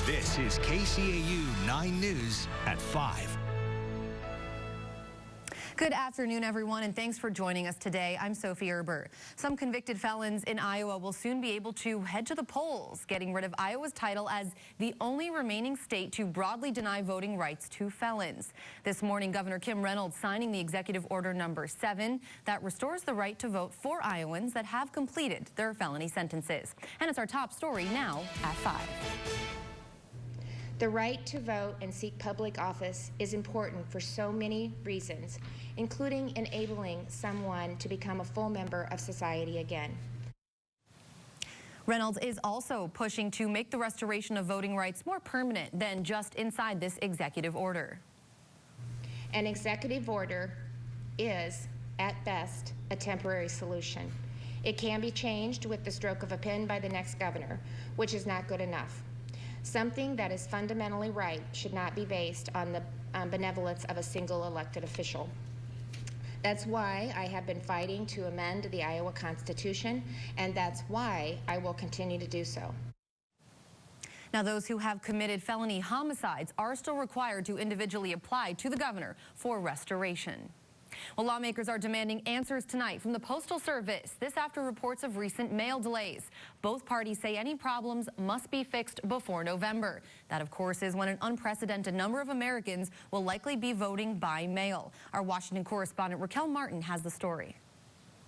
This is KCAU 9 News at 5. Good afternoon, everyone, and thanks for joining us today. I'm Sophie Erber. Some convicted felons in Iowa will soon be able to head to the polls, getting rid of Iowa's title as the only remaining state to broadly deny voting rights to felons. This morning, Governor Kim Reynolds signing the Executive Order number 7 that restores the right to vote for Iowans that have completed their felony sentences. And it's our top story now at 5. The right to vote and seek public office is important for so many reasons, including enabling someone to become a full member of society again. Reynolds is also pushing to make the restoration of voting rights more permanent than just inside this executive order. An executive order is, at best, a temporary solution. It can be changed with the stroke of a pen by the next governor, which is not good enough. Something that is fundamentally right should not be based on the benevolence of a single elected official. That's why I have been fighting to amend the Iowa Constitution, and that's why I will continue to do so. Now, those who have committed felony homicides are still required to individually apply to the governor for restoration. Well, lawmakers are demanding answers tonight from the Postal Service. This after reports of recent mail delays. Both parties say any problems must be fixed before November. That, of course, is when an unprecedented number of Americans will likely be voting by mail. Our Washington correspondent Raquel Martin has the story.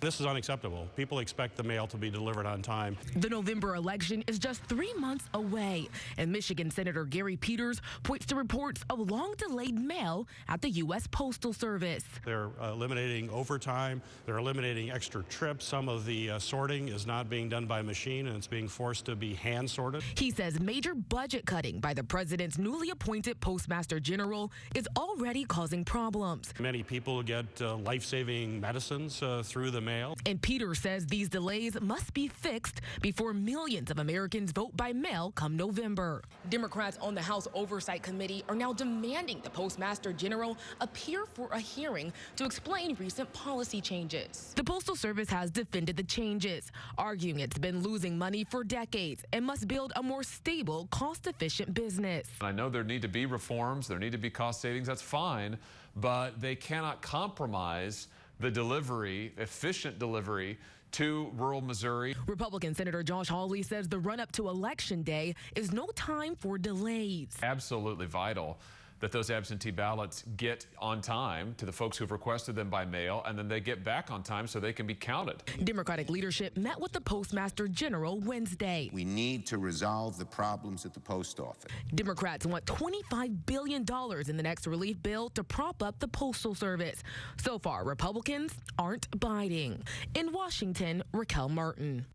This is unacceptable. People expect the mail to be delivered on time. The November election is just 3 months away, and Michigan Senator Gary Peters points to reports of long-delayed mail at the U.S. Postal Service. They're eliminating overtime. They're eliminating extra trips. Some of the sorting is not being done by machine, and it's being forced to be hand-sorted. He says major budget cutting by the president's newly appointed Postmaster General is already causing problems. Many people get life-saving medicines through the mail. And Peter says these delays must be fixed before millions of Americans vote by mail come November. Democrats on the House Oversight Committee are now demanding the Postmaster General appear for a hearing to explain recent policy changes. The Postal Service has defended the changes, arguing it's been losing money for decades and must build a more stable, cost-efficient business. I know there need to be reforms, there need to be cost savings, that's fine, but they cannot compromise the delivery, efficient delivery to rural Missouri. Republican Senator Josh Hawley says the run-up to Election Day is no time for delays. Absolutely vital that those absentee ballots get on time to the folks who've requested them by mail, and then they get back on time so they can be counted. Democratic leadership met with the Postmaster General Wednesday. We need to resolve the problems at the post office. Democrats want $25 billion in the next relief bill to prop up the Postal Service. So far, Republicans aren't biting. In Washington, Raquel Martin.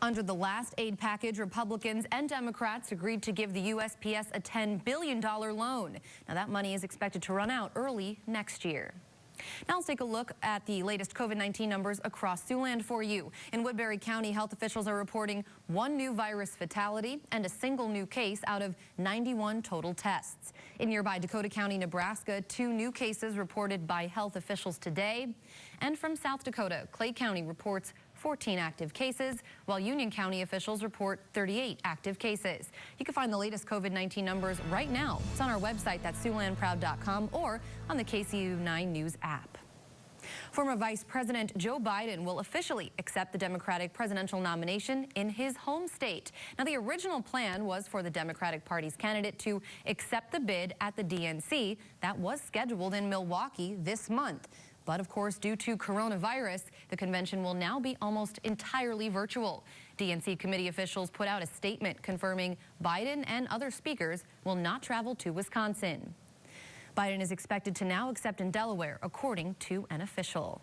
Under the last aid package, Republicans and Democrats agreed to give the USPS a $10 billion loan. Now, that money is expected to run out early next year. Now let's take a look at the latest COVID-19 numbers across Siouxland for you. In Woodbury County, health officials are reporting 1 new virus fatality and a single new case out of 91 total tests. In nearby Dakota County, Nebraska, 2 new cases reported by health officials today. And from South Dakota, Clay County reports 14 active cases, while Union County officials report 38 active cases. You can find the latest COVID-19 numbers right now. It's on our website, that's SiouxlandProud.com, or on the KCAU 9 News app. Former Vice President Joe Biden will officially accept the Democratic presidential nomination in his home state. Now, the original plan was for the Democratic Party's candidate to accept the bid at the DNC. That was scheduled in Milwaukee this month. But of course, due to coronavirus, the convention will now be almost entirely virtual. DNC committee officials put out a statement confirming Biden and other speakers will not travel to Wisconsin. Biden is expected to now accept in Delaware, according to an official.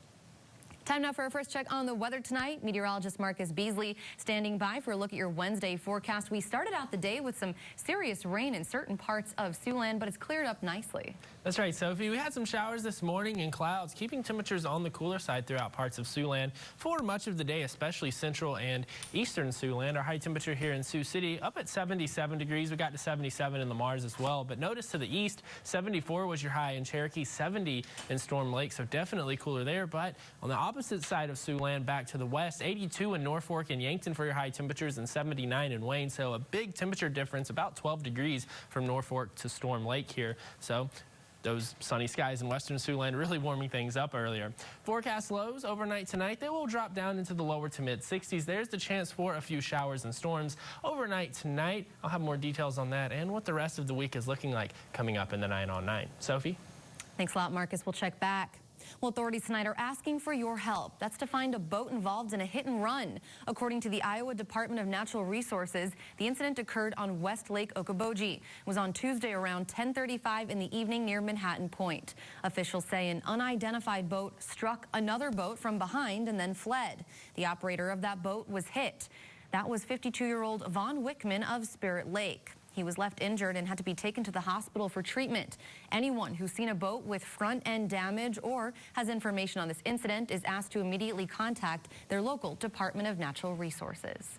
Time now for our first check on the weather tonight. Meteorologist Marcus Beasley standing by for a look at your Wednesday forecast. We started out the day with some serious rain in certain parts of Siouxland, but it's cleared up nicely. That's right, Sophie. We had some showers this morning and clouds, keeping temperatures on the cooler side throughout parts of Siouxland for much of the day, especially central and eastern Siouxland. Our high temperature here in Sioux City up at 77 degrees. We got to 77 in the Mars as well. But notice to the east, 74 was your high in Cherokee, 70 in Storm Lake. So definitely cooler there. But on the opposite opposite side of Siouxland back to the west, 82 in Norfolk and Yankton for your high temperatures and 79 in Wayne. So a big temperature difference, about 12 degrees from Norfolk to Storm Lake here. So those sunny skies in western Siouxland really warming things up earlier. Forecast lows overnight tonight. They will drop down into the lower to mid 60s. There's the chance for a few showers and storms overnight tonight. I'll have more details on that and what the rest of the week is looking like coming up in the 9 on 9. Sophie? Thanks a lot, Marcus. We'll check back. Well, authorities tonight are asking for your help. That's to find a boat involved in a hit and run. According to the Iowa Department of Natural Resources, the incident occurred on West Lake Okoboji. It was on Tuesday around 10:35 in the evening near Manhattan Point. Officials say an unidentified boat struck another boat from behind and then fled. The operator of that boat was hit. That was 52-year-old Vaughn Wickman of Spirit Lake. He was left injured and had to be taken to the hospital for treatment. Anyone who's seen a boat with front-end damage or has information on this incident is asked to immediately contact their local Department of Natural Resources.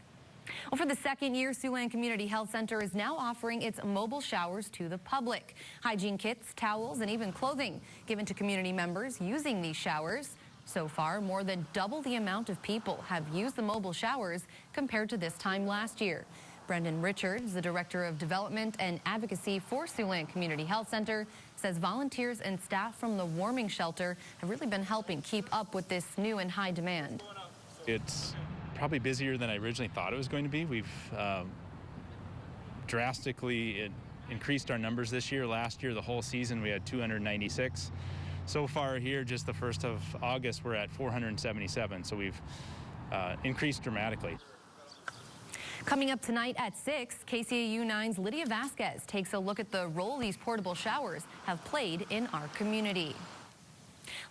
Well, for the second year, Siouxland Community Health Center is now offering its mobile showers to the public. Hygiene kits, towels, and even clothing given to community members using these showers. So far, more than double the amount of people have used the mobile showers compared to this time last year. BRENDYN Richards, the Director of Development and Advocacy for Siouxland Community Health Center, says volunteers and staff from the warming shelter have really been helping keep up with this new and high demand. It's probably busier than I originally thought it was going to be. We've drastically increased our numbers this year. Last year, the whole season, we had 296. So far here, just the 1st of August, we're at 477. So we've increased dramatically. Coming up tonight at 6, KCAU 9's Lydia Vasquez takes a look at the role these portable showers have played in our community.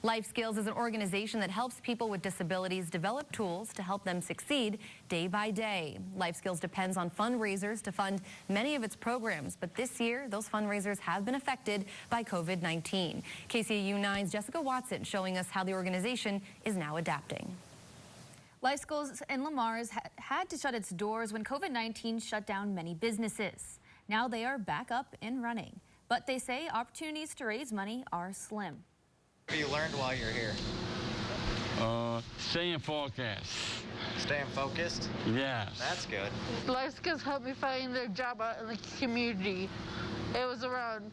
LifeSkills is an organization that helps people with disabilities develop tools to help them succeed day by day. LifeSkills depends on fundraisers to fund many of its programs, but this year those fundraisers have been affected by COVID-19. KCAU 9's Jessica Watson showing us how the organization is now adapting. LifeSkills in Lamar's had to shut its doors when COVID-19 shut down many businesses. Now they are back up and running, but they say opportunities to raise money are slim. What have you learned while you're here? Staying focused. Staying focused? Yes. That's good. LifeSkills helped me find a job out in the community. It was around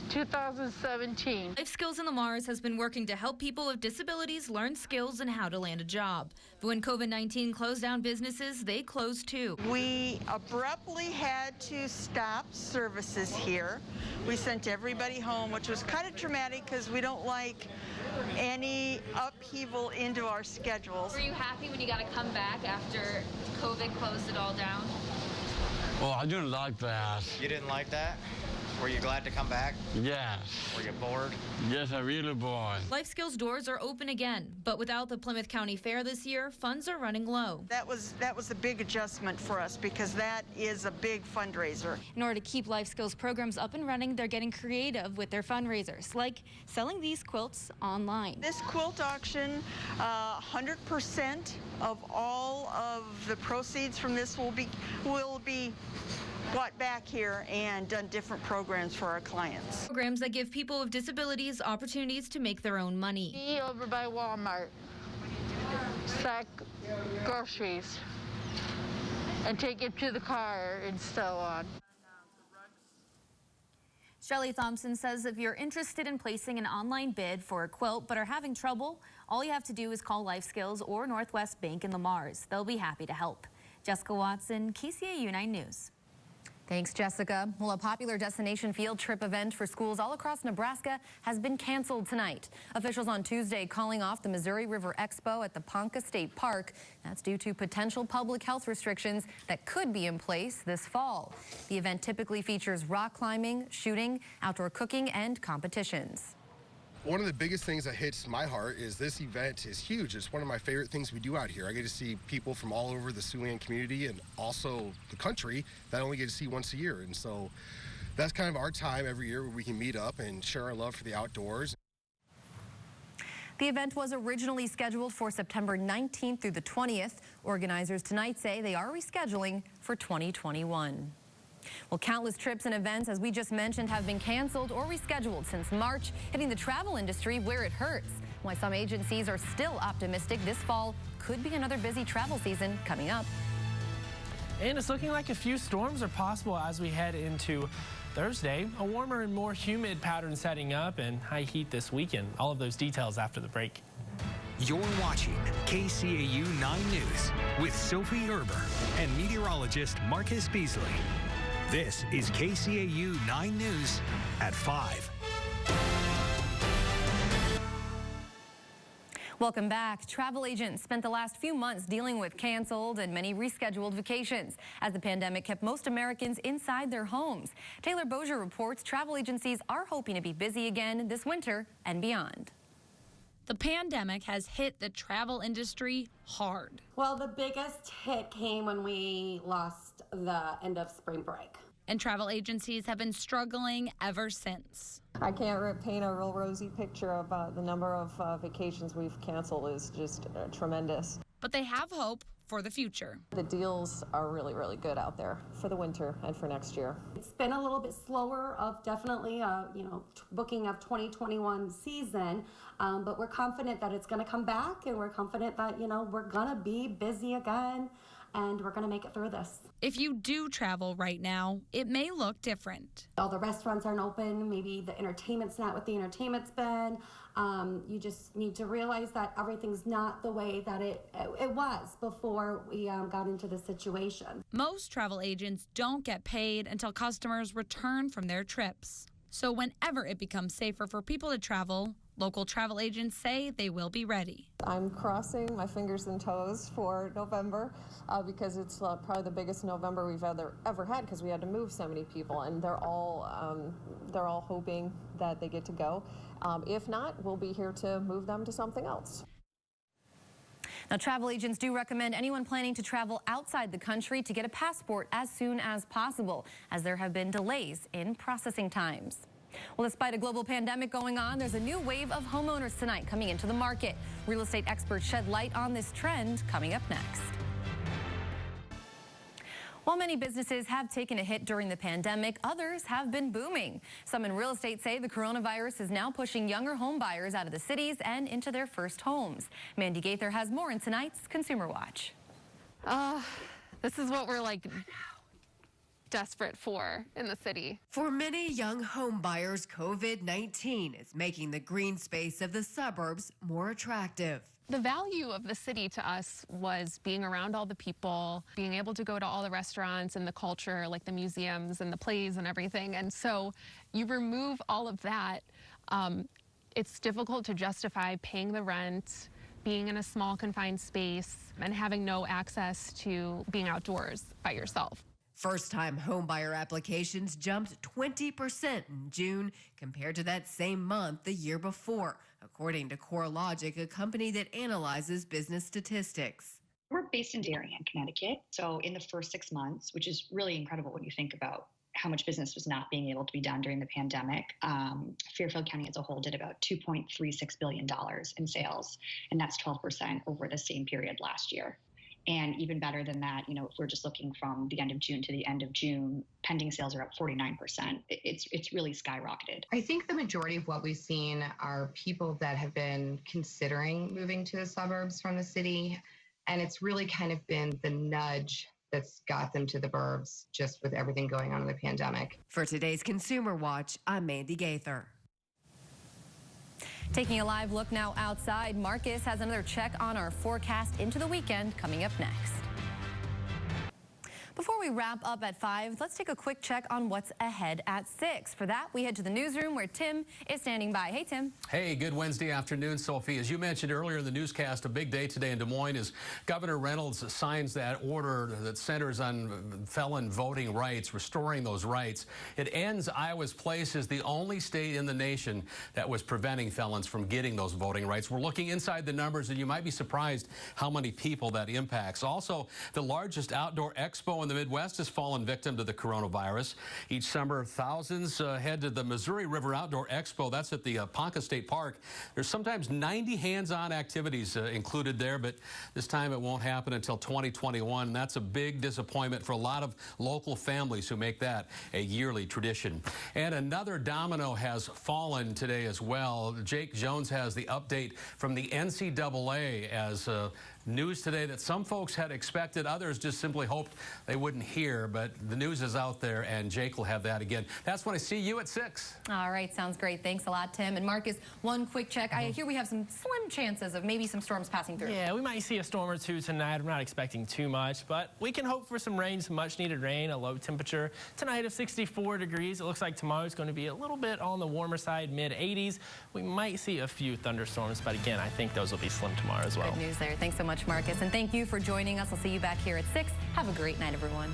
2017. LifeSkills in Lamar's has been working to help people with disabilities learn skills and how to land a job. But when COVID-19 closed down businesses, they closed too. We abruptly had to stop services here. We sent everybody home, which was kind of traumatic because we don't like any upheaval into our schedules. Were you happy when you got to come back after COVID closed it all down? Well, I didn't like that. You didn't like that? Were you glad to come back? Yes. Were you bored? Yes, I'm really bored. LifeSkills doors are open again, but without the Plymouth County Fair this year, funds are running low. That was a big adjustment for us because that is a big fundraiser. In order to keep LifeSkills programs up and running, they're getting creative with their fundraisers, like selling these quilts online. This quilt auction, 100% of all of the proceeds from this will be brought back here and done different programs for our clients. Programs that give people with disabilities opportunities to make their own money. Be over by Walmart, sack groceries, and take it to the car and so on. SHELLY Thompson says if you're interested in placing an online bid for a quilt but are having trouble, all you have to do is call LifeSkills or Northwest Bank in Lamar's. They'll be happy to help. Jessica Watson, KCAU 9 News. Thanks, Jessica. Well, a popular destination field trip event for schools all across Nebraska has been canceled tonight. Officials on Tuesday calling off the Missouri River Expo at the PONCA State Park. That's due to potential public health restrictions that could be in place this fall. The event typically features rock climbing, shooting, outdoor cooking, and competitions. One of the biggest things that hits my heart is this event is huge. It's one of my favorite things we do out here. I get to see people from all over the Siouxland community and also the country that I only get to see once a year. And so that's kind of our time every year where we can meet up and share our love for the outdoors. The event was originally scheduled for September 19th through the 20th. Organizers tonight say they are rescheduling for 2021. Well, countless trips and events, as we just mentioned, have been canceled or rescheduled since March, hitting the travel industry where it hurts. why some agencies are still optimistic this fall could be another busy travel season coming up. And it's looking like a few storms are possible as we head into Thursday. A warmer and more humid pattern setting up and high heat this weekend. All of those details after the break. You're watching KCAU 9 News with Sophie Erber and meteorologist Marcus Beasley. This is KCAU 9 News at 5. Welcome back. Travel agents spent the last few months dealing with canceled and many rescheduled vacations as the pandemic kept most Americans inside their homes. Taylor Bozier reports travel agencies are hoping to be busy again this winter and beyond. The pandemic has hit the travel industry hard. Well, the biggest hit came when we lost the end of spring break. And travel agencies have been struggling ever since. I can't paint a real rosy picture of the number of vacations we've canceled is just tremendous. But they have hope for the future. The deals are really, really good out there for the winter and for next year. It's been a little bit slower of definitely, booking of 2021 season, but we're confident that it's going to come back, and we're confident that, we're going to be busy again, and we're going to make it through this. If you do travel right now, it may look different. All the restaurants aren't open. Maybe the entertainment's not what the entertainment's been. You just need to realize that everything's not the way that it was before we got into this situation. Most travel agents don't get paid until customers return from their trips. So whenever it becomes safer for people to travel, local travel agents say they will be ready. I'm crossing my fingers and toes for November because it's probably the biggest November we've ever had because we had to move so many people, and they're all hoping that they get to go. If not, we'll be here to move them to something else. Now, travel agents do recommend anyone planning to travel outside the country to get a passport as soon as possible, as there have been delays in processing times. Well, despite a global pandemic going on, there's a new wave of homeowners tonight coming into the market. Real estate experts shed light on this trend coming up next. While many businesses have taken a hit during the pandemic, others have been booming. Some in real estate say the coronavirus is now pushing younger home buyers out of the cities and into their first homes. Mandy Gaither has more in tonight's Consumer Watch. This is what we're desperate for in the city. For many young home buyers, COVID-19 is making the green space of the suburbs more attractive. The value of the city to us was being around all the people, being able to go to all the restaurants and the culture, like the museums and the plays and everything. And so you remove all of that, it's difficult to justify paying the rent, being in a small confined space, and having no access to being outdoors by yourself. First-time homebuyer applications jumped 20% in June compared to that same month the year before, according to CoreLogic, a company that analyzes business statistics. We're based in Darien, Connecticut. So in the first 6 months, which is really incredible when you think about how much business was not being able to be done during the pandemic, Fairfield County as a whole did about $2.36 billion in sales, and that's 12% over the same period last year. And even better than that, if we're just looking from the end of June to the end of June, pending sales are up 49%. It's really skyrocketed. I think the majority of what we've seen are people that have been considering moving to the suburbs from the city. And it's really kind of been the nudge that's got them to the burbs, just with everything going on in the pandemic. For today's Consumer Watch, I'm Mandy Gaither. Taking a live look now outside, Marcus has another check on our forecast into the weekend coming up next. Before we wrap up at 5, let's take a quick check on what's ahead at 6. For that, we head to the newsroom where Tim is standing by. Hey, Tim. Hey, good Wednesday afternoon, Sophie. As you mentioned earlier in the newscast, a big day today in Des Moines as Governor Reynolds signs that order that centers on felon voting rights, restoring those rights. It ends Iowa's place as the only state in the nation that was preventing felons from getting those voting rights. We're looking inside the numbers, and you might be surprised how many people that impacts. Also, the largest outdoor expo in the Midwest has fallen victim to the coronavirus. Each summer, thousands head to the Missouri River Outdoor Expo. That's at the PONCA State Park. There's sometimes 90 hands-on activities included there, but this time it won't happen until 2021. That's a big disappointment for a lot of local families who make that a yearly tradition. And another domino has fallen today as well. Jake Jones has the update from the NCAA as news today that some folks had expected, others just simply hoped they wouldn't hear, but the news is out there, and Jake will have that again. That's when I see you at 6. All right, sounds great. Thanks a lot, Tim. And Marcus, one quick check. I hear we have some slim chances of maybe some storms passing through. Yeah, we might see a storm or two tonight. I'm not expecting too much, but we can hope for some rain, some much-needed rain, a low temperature tonight of 64 degrees. It looks like tomorrow's going to be a little bit on the warmer side, mid-80s. We might see a few thunderstorms, but again, I think those will be slim tomorrow as well. Good news there. Thanks so much, Marcus. And thank you for joining us. I'll see you back here at 6. Have a great night, everyone.